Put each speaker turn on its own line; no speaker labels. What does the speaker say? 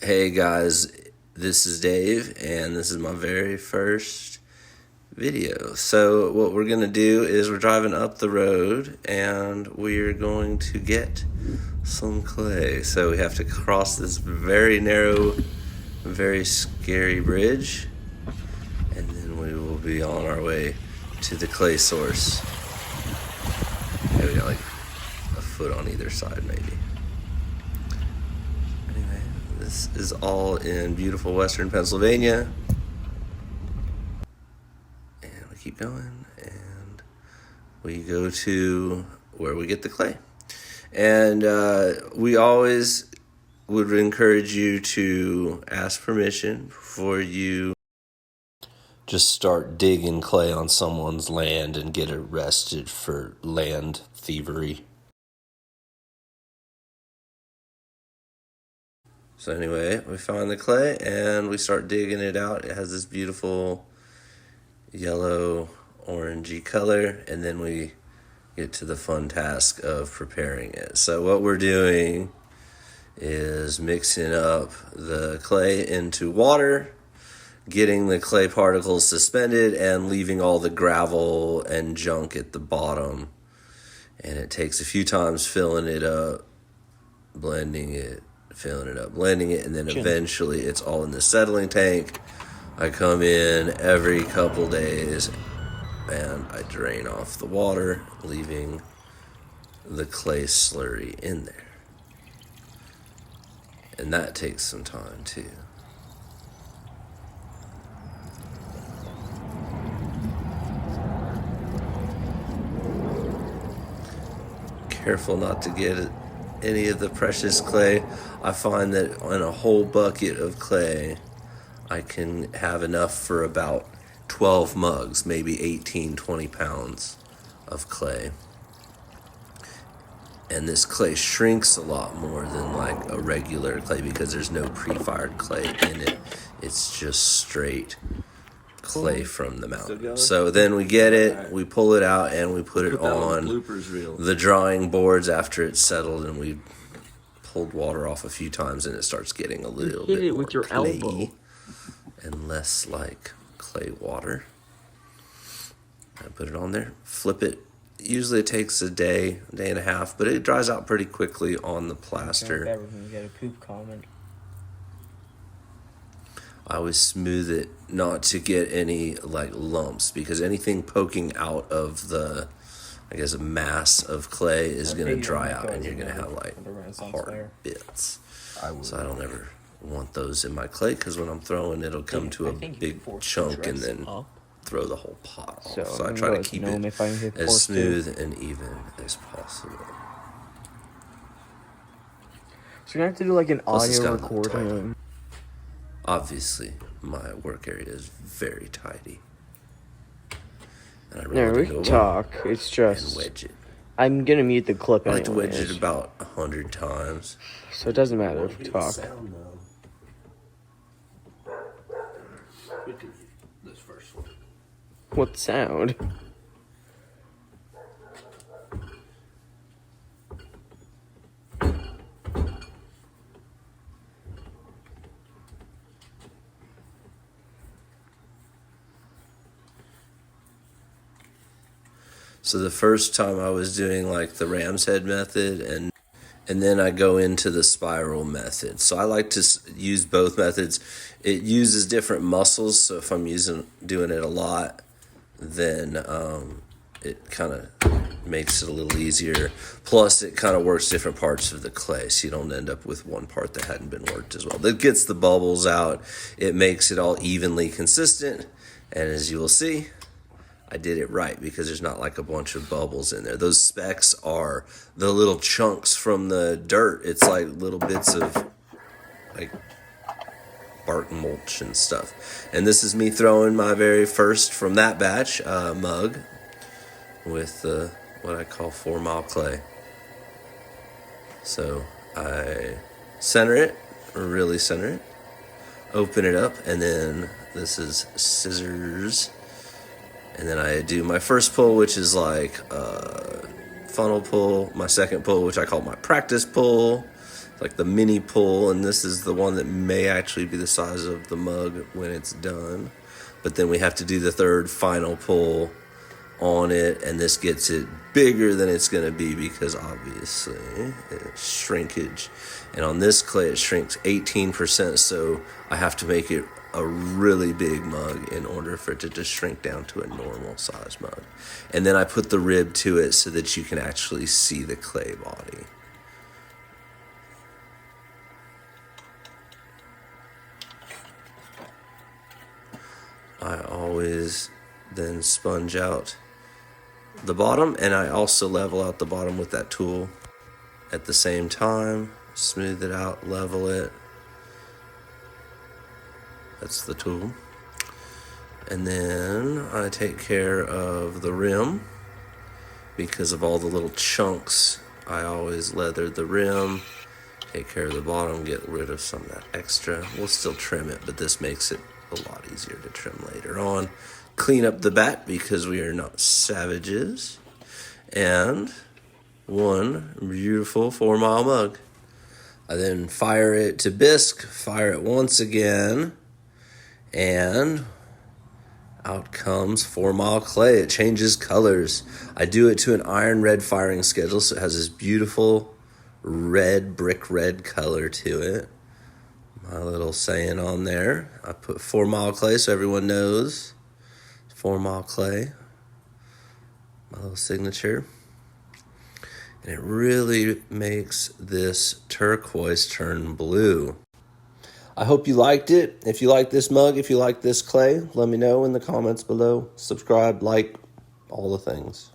Hey guys, this is Dave, and this is my very first video. So what we're gonna do is we're driving up the road, and we're going to get some clay. So we have to cross this very narrow, very scary bridge, and then we will be on our way to the clay source. Okay, we got like a foot on either side, maybe. This is all in beautiful western Pennsylvania. And we keep going, and we go to where we get the clay. And we always would encourage you to ask permission before you just start digging clay on someone's land and get arrested for land thievery. So anyway, we find the clay and we start digging it out. It has this beautiful yellow orangey color, and then we get to the fun task of preparing it. So what we're doing is mixing up the clay into water, getting the clay particles suspended, and leaving all the gravel and junk at the bottom. And it takes a few times filling it up, blending it, and then eventually it's all in the settling tank. I come in every couple days and I drain off the water, leaving the clay slurry in there. And that takes some time too. Careful not to get any of the precious clay. I find that on a whole bucket of clay, I can have enough for about 12 mugs, maybe 18, 20 pounds of clay. And this clay shrinks a lot more than like a regular clay because there's no pre-fired clay in it. It's just straight clay from the mountain. So then we get it, we pull it out, and we put it on the drying boards after it's settled, and we pulled water off a few times, and it starts getting a little bit more with your elbow and less like clay water. I put it on there, flip it. Usually it takes a day and a half, but it dries out pretty quickly on the plaster.
Everything, you get a poop comment.
I always smooth it not to get any like lumps, because anything poking out of the, I guess, a mass of clay is going to dry out, and you're going to have like hard bits. So I don't ever want those in my clay, because when I'm throwing, it'll come to a big chunk and then throw the whole pot off. So I try to keep it as smooth and even as possible.
So you're going to have to do like an audio recording.
Obviously, my work area is very tidy.
And I we can talk. It's just wedge it. I'm gonna mute the clip.
I like to wedge it about 100 times.
So it doesn't matter if we talk.
This first one.
What sound?
So the first time I was doing like the ram's head method, and then I go into the spiral method. So I like to use both methods. It uses different muscles, so if I'm doing it a lot, then it kind of makes it a little easier. Plus, it kind of works different parts of the clay, so you don't end up with one part that hadn't been worked as well. It gets the bubbles out. It makes it all evenly consistent, and as you will see, I did it right, because there's not like a bunch of bubbles in there. Those specks are the little chunks from the dirt. It's like little bits of like bark mulch and stuff. And this is me throwing my very first from that batch mug with what I call 4 mile clay. So I center it, or really center it, open it up, and then this is scissors. And then I do my first pull, which is like funnel pull, my second pull, which I call my practice pull. like the mini pull, and this is the one that may actually be the size of the mug when it's done. But then we have to do the third final pull on it, and this gets it bigger than it's going to be because obviously it's shrinkage. And on this clay it shrinks 18%, so I have to make it a really big mug in order for it to just shrink down to a normal size mug. And then I put the rib to it so that you can actually see the clay body. I always then sponge out the bottom, and I also level out the bottom with that tool at the same time. Smooth it out, level it. That's the tool. And then I take care of the rim. Because of all the little chunks, I always leather the rim, take care of the bottom, get rid of some of that extra. We'll still trim it, but this makes it a lot easier to trim later on. Clean up the back because we are not savages. And one beautiful 4 Mile mug. I then fire it to bisque, fire it once again, and out comes 4 Mile clay. It changes colors. I do it to an iron red firing schedule, so it has this beautiful red, brick red color to it. My little saying on there. I put 4 Mile clay so everyone knows. 4 Mile clay. My little signature. And it really makes this turquoise turn blue. I hope you liked it. If you like this mug, if you like this clay, let me know in the comments below. Subscribe, like, all the things.